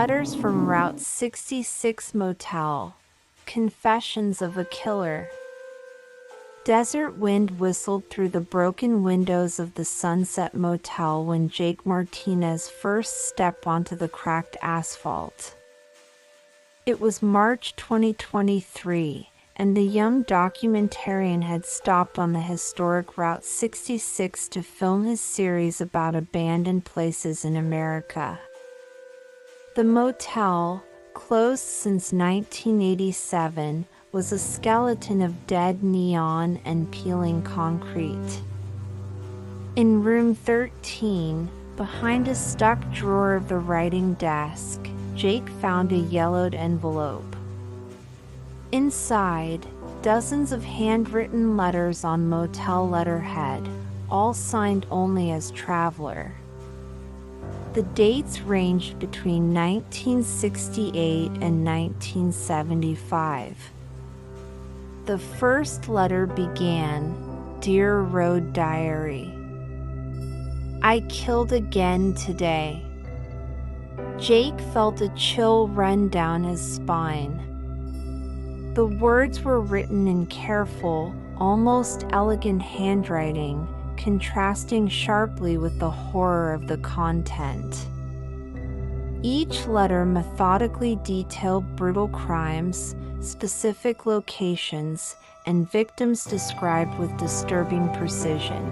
Letters from Route 66 Motel. Confessions of a Killer. Desert wind whistled through the broken windows of the Sunset Motel when Jake Martinez first stepped onto the cracked asphalt. It was March 2023, and the young documentarian had stopped on the historic Route 66 to film his series about abandoned places in America. The motel, closed since 1987, was a skeleton of dead neon and peeling concrete. In room 13, behind a stuck drawer of the writing desk, Jake found a yellowed envelope. Inside, dozens of handwritten letters on motel letterhead, all signed only as Traveler. The dates ranged between 1968 and 1975. The first letter began, "Dear Road Diary. I killed again today." Jake felt a chill run down his spine. The words were written in careful, almost elegant handwriting, contrasting sharply with the horror of the content. Each letter methodically detailed brutal crimes, specific locations, and victims described with disturbing precision.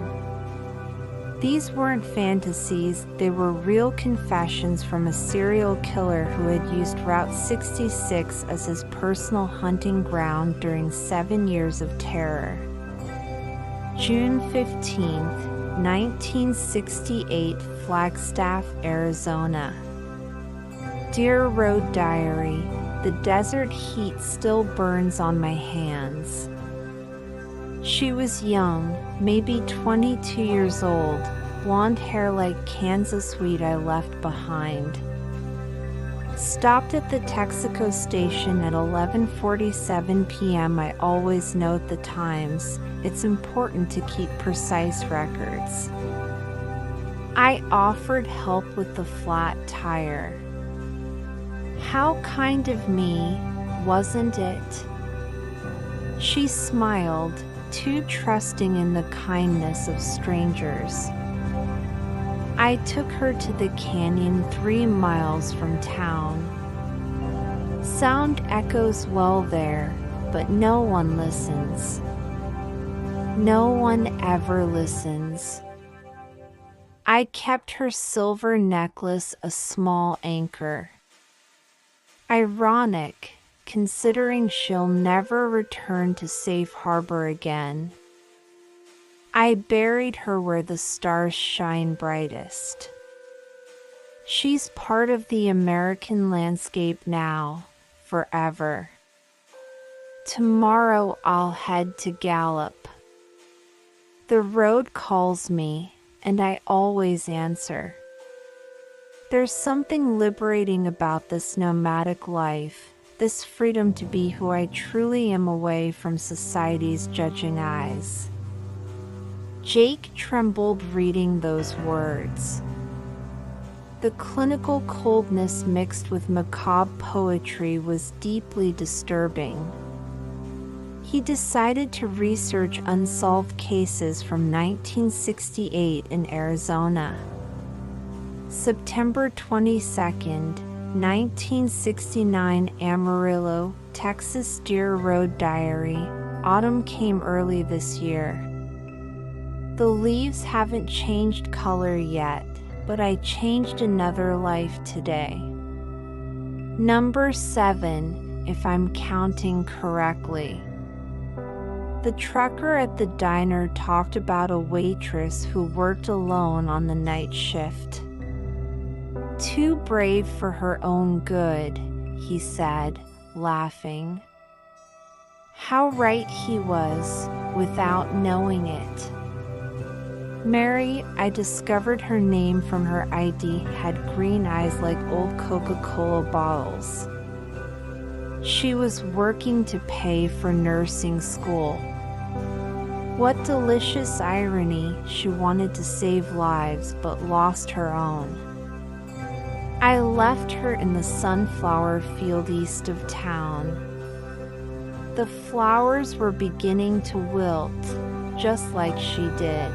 These weren't fantasies, they were real confessions from a serial killer who had used Route 66 as his personal hunting ground during 7 years of terror. June 15th, 1968, Flagstaff, Arizona. Dear Road Diary, the desert heat still burns on my hands. She was young, maybe 22 years old, blonde hair like Kansas wheat I left behind. Stopped at the Texaco station at 11:47 p.m. I always note the times. It's important to keep precise records. I offered help with the flat tire. How kind of me, wasn't it? She smiled, too trusting in the kindness of strangers. I took her to the canyon 3 miles from town. Sound echoes well there, but no one listens. No one ever listens. I kept her silver necklace a small anchor. Ironic, considering she'll never return to safe harbor again. I buried her where the stars shine brightest. She's part of the American landscape now, forever. Tomorrow I'll head to Gallup. The road calls me, and I always answer. There's something liberating about this nomadic life, this freedom to be who I truly am away from society's judging eyes. Jake trembled reading those words. The clinical coldness mixed with macabre poetry was deeply disturbing. He decided to research unsolved cases from 1968 in Arizona. September 22nd, 1969, Amarillo, Texas. Dear Road Diary, autumn came early this year. The leaves haven't changed color yet, but I changed another life today. Number 7, if I'm counting correctly. The trucker at the diner talked about a waitress who worked alone on the night shift. Too brave for her own good, he said, laughing. How right he was, without knowing it. Mary, I discovered her name from her ID, had green eyes like old Coca-Cola bottles. She was working to pay for nursing school. What delicious irony, she wanted to save lives but lost her own. I left her in the sunflower field east of town. The flowers were beginning to wilt, just like she did.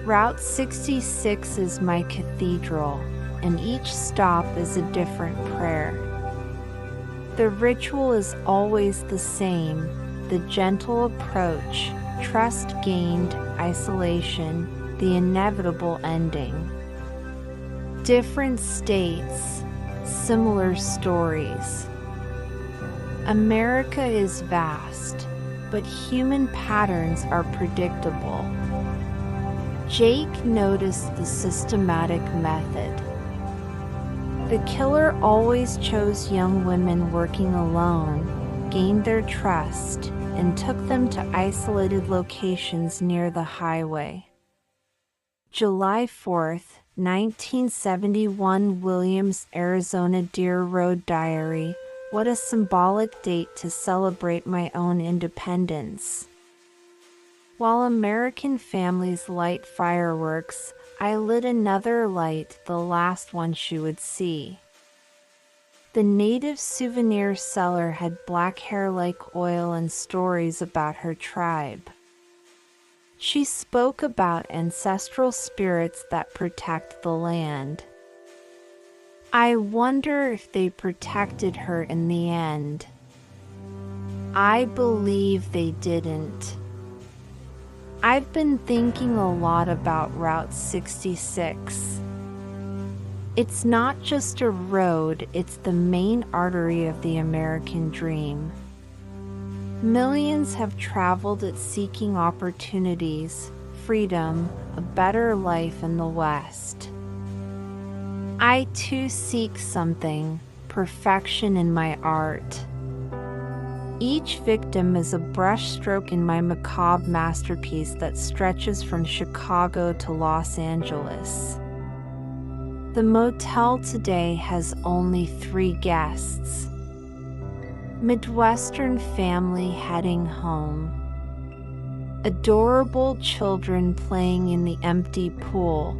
Route 66 is my cathedral, and each stop is a different prayer. The ritual is always the same, the gentle approach, trust gained, isolation, the inevitable ending. Different states, similar stories. America is vast, but human patterns are predictable. Jake noticed the systematic method. The killer always chose young women working alone, gained their trust, and took them to isolated locations near the highway. July 4th, 1971, Williams, Arizona. Deer Road Diary. What a symbolic date to celebrate my own independence. While American families light fireworks, I lit another light, the last one she would see. The native souvenir seller had black hair like oil and stories about her tribe. She spoke about ancestral spirits that protect the land. I wonder if they protected her in the end. I believe they didn't. I've been thinking a lot about Route 66. It's not just a road, it's the main artery of the American dream. Millions have traveled it seeking opportunities, freedom, a better life in the West. I too seek something, perfection in my art. Each victim is a brushstroke in my macabre masterpiece that stretches from Chicago to Los Angeles. The motel today has only 3 guests. Midwestern family heading home. Adorable children playing in the empty pool.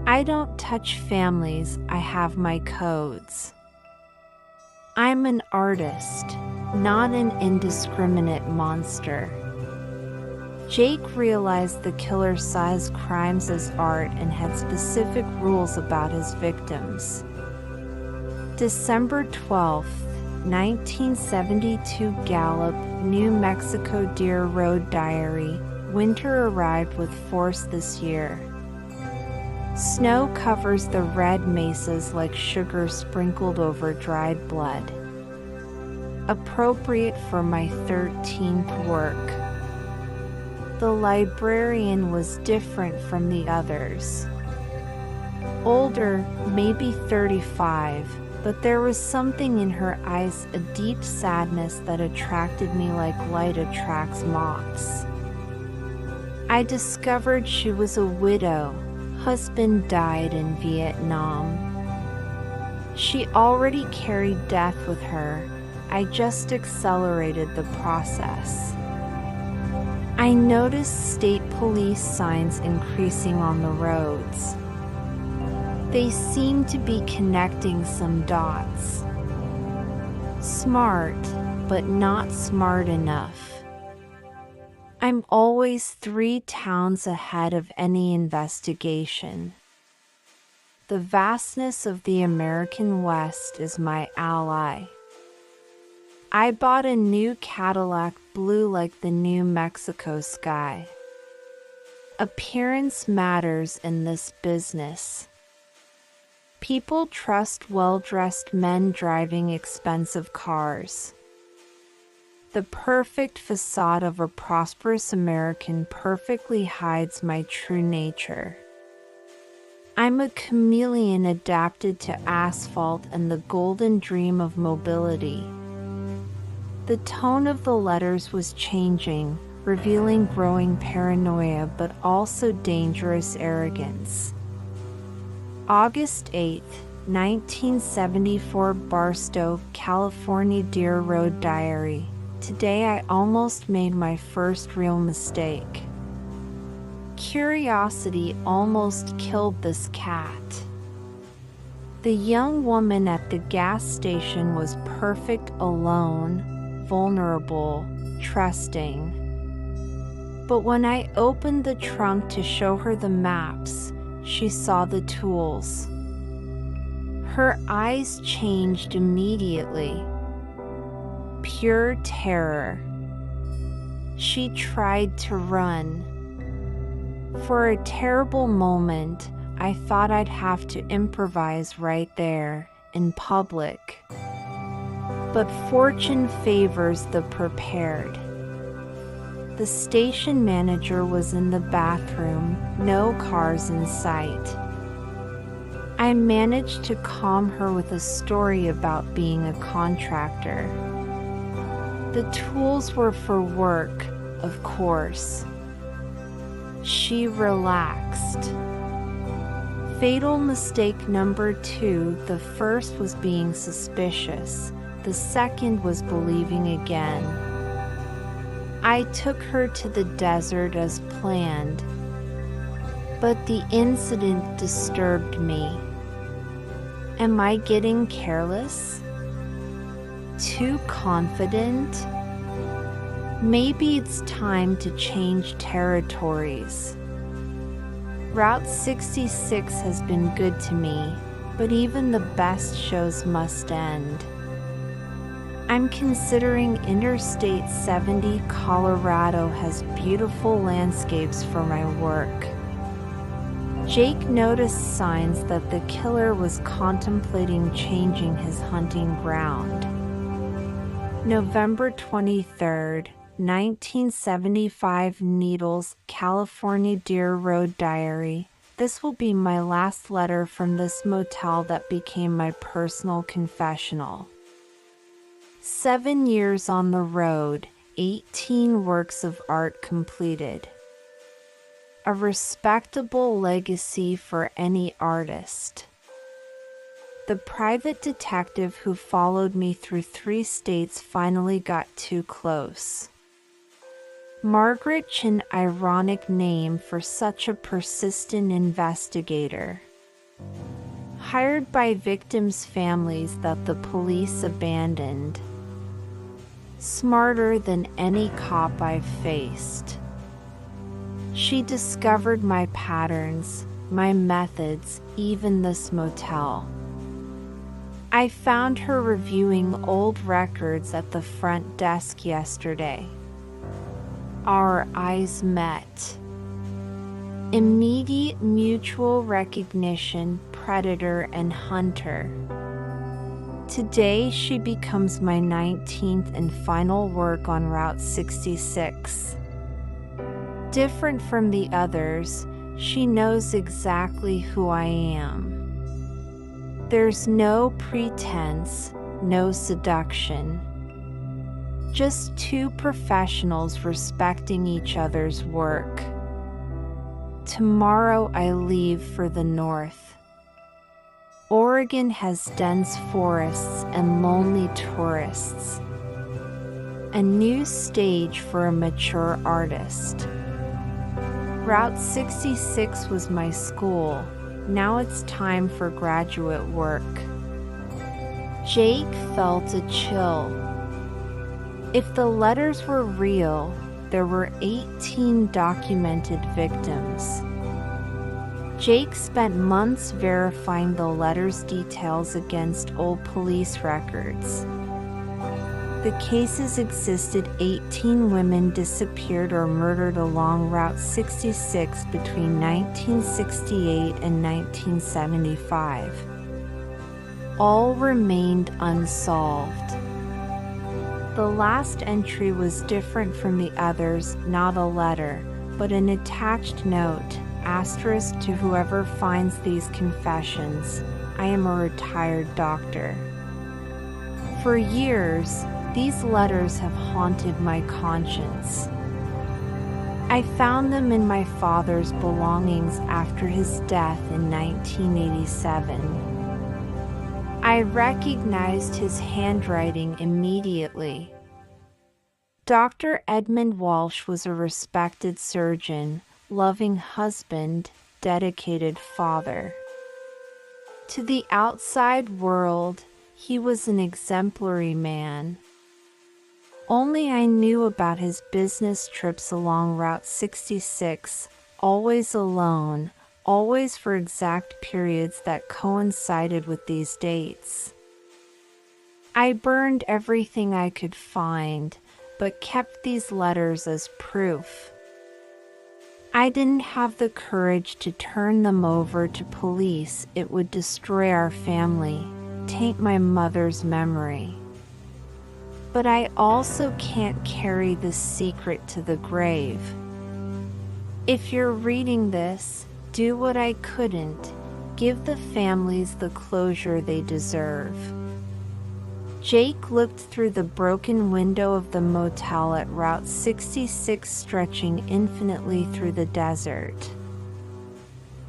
I don't touch families, I have my codes. I'm an artist, not an indiscriminate monster. Jake realized the killer sized crimes as art and had specific rules about his victims. December 12th, 1972, Gallup, New Mexico. Deer Road Diary. Winter arrived with force this year. Snow covers the red mesas like sugar sprinkled over dried blood. Appropriate for my 13th work. The librarian was different from the others. Older, maybe 35, but there was something in her eyes, a deep sadness that attracted me like light attracts moths. I discovered she was a widow. Husband died in Vietnam. She already carried death with her. I just accelerated the process. I noticed state police signs increasing on the roads. They seem to be connecting some dots. Smart, but not smart enough. I'm always 3 towns ahead of any investigation. The vastness of the American West is my ally. I bought a new Cadillac, blue like the New Mexico sky. Appearance matters in this business. People trust well-dressed men driving expensive cars. The perfect facade of a prosperous American perfectly hides my true nature. I'm a chameleon adapted to asphalt and the golden dream of mobility. The tone of the letters was changing, revealing growing paranoia but also dangerous arrogance. August 8th, 1974, Barstow, California. Deer Road Diary. Today I almost made my first real mistake. Curiosity almost killed this cat. The young woman at the gas station was perfect, alone, vulnerable, trusting. But when I opened the trunk to show her the maps, she saw the tools. Her eyes changed immediately. Pure terror. She tried to run. For a terrible moment, I thought I'd have to improvise right there, in public. But fortune favors the prepared. The station manager was in the bathroom, no cars in sight. I managed to calm her with a story about being a contractor. The tools were for work, of course. She relaxed. Fatal mistake number 2, the first was being suspicious, the second was believing again. I took her to the desert as planned, but the incident disturbed me. Am I getting careless? Too confident? Maybe it's time to change territories. Route 66 has been good to me, but even the best shows must end. I'm considering Interstate 70. Colorado has beautiful landscapes for my work. Jake noticed signs that the killer was contemplating changing his hunting ground. November 23rd, 1975. Needles, California. Dear Road Diary, this will be my last letter from this motel that became my personal confessional. 7 years on the road, 18 works of art completed. A respectable legacy for any artist. The private detective who followed me through 3 states finally got too close. Margaret, an ironic name for such a persistent investigator. Hired by victims' families that the police abandoned. Smarter than any cop I've faced. She discovered my patterns, my methods, even this motel. I found her reviewing old records at the front desk yesterday. Our eyes met. Immediate mutual recognition, predator and hunter. Today she becomes my 19th and final work on Route 66. Different from the others, she knows exactly who I am. There's no pretense, no seduction. Just 2 professionals respecting each other's work. Tomorrow I leave for the north. Oregon has dense forests and lonely tourists. A new stage for a mature artist. Route 66 was my school. Now it's time for graduate work. Jake felt a chill. If the letters were real, there were 18 documented victims. Jake spent months verifying the letters' details against old police records. The cases existed. 18 women disappeared or murdered along Route 66 between 1968 and 1975. All remained unsolved. The last entry was different from the others, not a letter, but an attached note, asterisk to whoever finds these confessions. I am a retired doctor. For years, these letters have haunted my conscience. I found them in my father's belongings after his death in 1987. I recognized his handwriting immediately. Dr. Edmund Walsh was a respected surgeon, loving husband, dedicated father. To the outside world, he was an exemplary man. Only I knew about his business trips along Route 66, always alone, always for exact periods that coincided with these dates. I burned everything I could find, but kept these letters as proof. I didn't have the courage to turn them over to police. It would destroy our family, taint my mother's memory. But I also can't carry this secret to the grave. If you're reading this, do what I couldn't. Give the families the closure they deserve. Jake looked through the broken window of the motel at Route 66, stretching infinitely through the desert.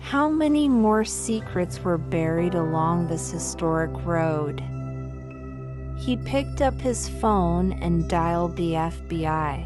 How many more secrets were buried along this historic road? He picked up his phone and dialed the FBI.